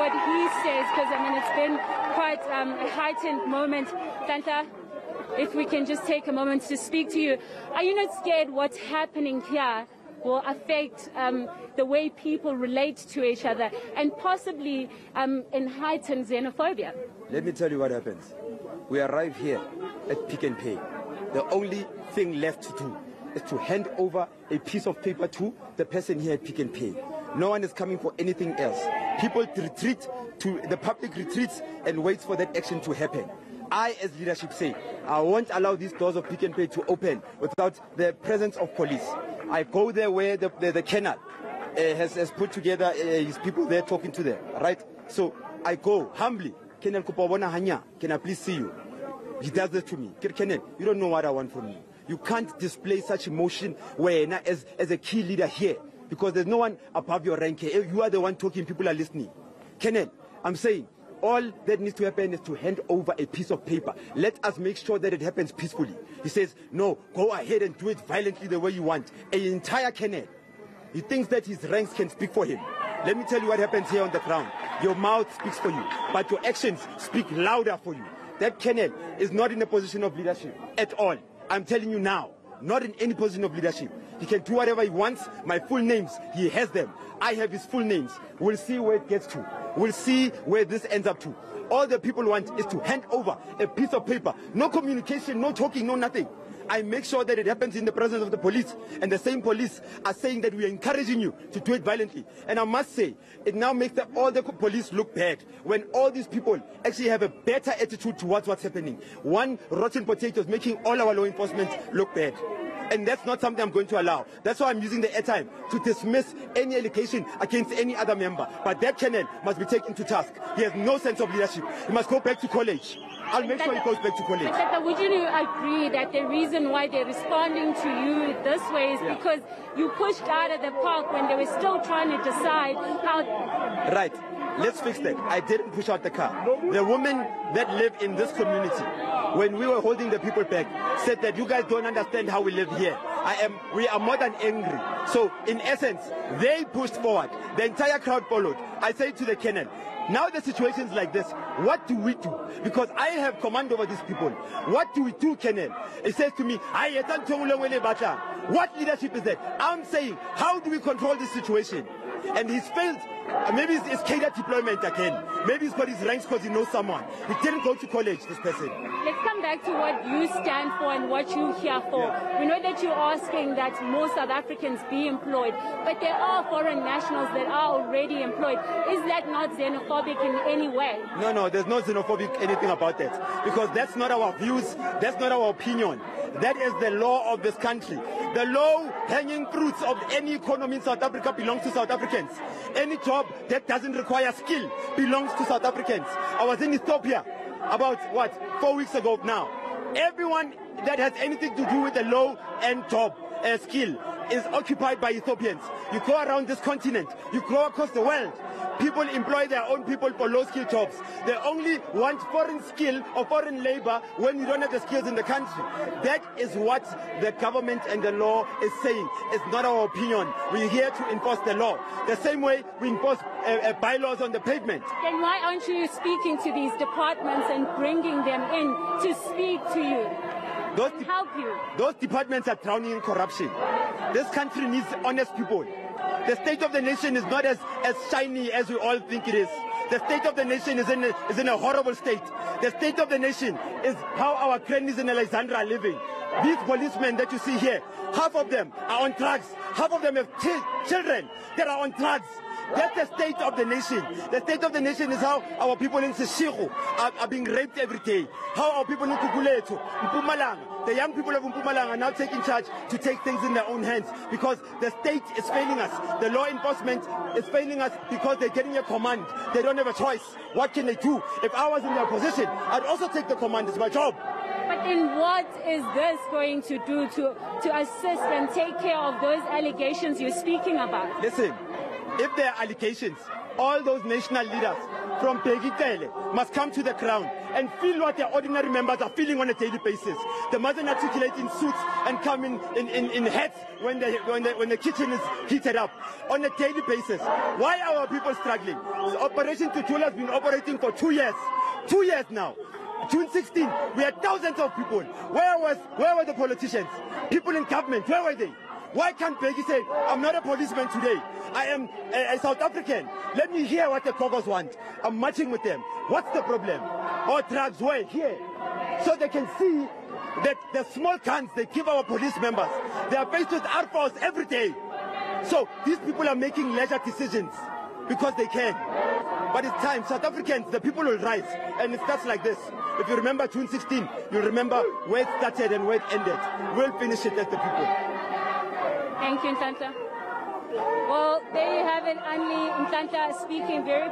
what he says, because I mean it's been quite a heightened moment. Santa, if we can just take a moment to speak to you. Are you not scared what's happening here will affect the way people relate to each other and possibly heighten xenophobia? Let me tell you what happens. We arrive here at Pick and Pay. The only thing left to do is to hand over a piece of paper to the person here at Pick and Pay. No one is coming for anything else. People retreat, the public retreats and waits for that action to happen. I, as leadership, say I won't allow these doors of Pick and Pay to open without the presence of police. I go there where the kennel has put together his people there talking to them, right? So I go humbly. Kennel Kupabona Hanya, can I please see you? He does this to me. Kennel, you don't know what I want from you. You can't display such emotion where as a key leader here, because there's no one above your rank here. You are the one talking, people are listening. Kennel, I'm saying, all that needs to happen is to hand over a piece of paper. Let us make sure that it happens peacefully. He says, no, go ahead and do it violently the way you want. An entire kennel. He thinks that his ranks can speak for him. Let me tell you what happens here on the ground. Your mouth speaks for you, but your actions speak louder for you. That kennel is not in a position of leadership at all. I'm telling you now, not in any position of leadership. He can do whatever he wants. My full names, he has them. I have his full names. We'll see where it gets to. We'll see where this ends up to. All the people want is to hand over a piece of paper. No communication, no talking, no nothing. I make sure that it happens in the presence of the police, and the same police are saying that we are encouraging you to do it violently. And I must say, it now makes all the police look bad when all these people actually have a better attitude towards what's happening. One rotten potato is making all our law enforcement look bad. And that's not something I'm going to allow. That's why I'm using the airtime to dismiss any allegation against any other member. But that kennel must be taken to task. He has no sense of leadership. He must go back to college. I'll make sure he goes back to college. But would you agree that the reason why they're responding to you this way is because you pushed out of the park when they were still trying to decide how... Right. Let's fix that. I didn't push out the car. The women that live in this community, when we were holding the people back, said that you guys don't understand how we live here. We are more than angry. So, in essence, they pushed forward. The entire crowd followed. I said to the kennel, now the situation is like this. What do we do? Because I have command over these people. What do we do, Kennel? He says to me, what leadership is that? I'm saying, how do we control this situation? And he's failed. Maybe it's cadre deployment again. Maybe he's got his ranks because he knows someone. He didn't go to college, this person. Let's come back to what you stand for and what you're here for. Yeah. We know that you're asking that more South Africans be employed, but there are foreign nationals that are already employed. Is that not xenophobic in any way? No, there's no xenophobic anything about that. Because that's not our views, that's not our opinion. That is the law of this country. The low-hanging fruits of any economy in South Africa belongs to South Africans. Any job that doesn't require skill belongs to South Africans. I was in Ethiopia about, 4 weeks ago now. Everyone that has anything to do with a low-end job, skill, is occupied by Ethiopians. You go around this continent, you go across the world, people employ their own people for low-skill jobs. They only want foreign skill or foreign labor when you don't have the skills in the country. That is what the government and the law is saying. It's not our opinion. We're here to enforce the law. The same way we enforce bylaws on the pavement. Then why aren't you speaking to these departments and bringing them in to speak to you? Help you. Those departments are drowning in corruption. This country needs honest people. The state of the nation is not as shiny as we all think it is. The state of the nation is in a horrible state. The state of the nation is how our grannies in Alexandra are living. These policemen that you see here, half of them are on drugs. Half of them have children that are on drugs. That's the state of the nation. The state of the nation is how our people in Seshego are being raped every day. How our people in Kukuletu, Mpumalanga, the young people of Mpumalanga are now taking charge to take things in their own hands because the state is failing us. The law enforcement is failing us because they're getting a command. They don't have a choice. What can they do? If I was in their position, I'd also take the command. It's my job. But then what is this going to do to assist and take care of those allegations you're speaking about? Listen, if there are allegations, all those national leaders from Pegitele must come to the ground and feel what their ordinary members are feeling on a daily basis. They mustn't articulate in suits and come in hats when the kitchen is heated up on a daily basis. Why are our people struggling? Operation Tutul has been operating for 2 years. 2 years now. June 16, we had thousands of people. Where were the politicians? People in government, where were they? Why can't Peggy say, I'm not a policeman today, I am a South African. Let me hear what the Caucus want. I'm marching with them. What's the problem? Or drugs, where? Here. So they can see that the small guns they give our police members, they are faced with ARPAs every day. So these people are making leisure decisions because they can. But it's time, South Africans, the people will rise. And it starts like this. If you remember June 16, you'll remember where it started and where it ended. We'll finish it as the people. Thank you, Nhlanhla. Well, there you have it, Anli Nhlanhla speaking very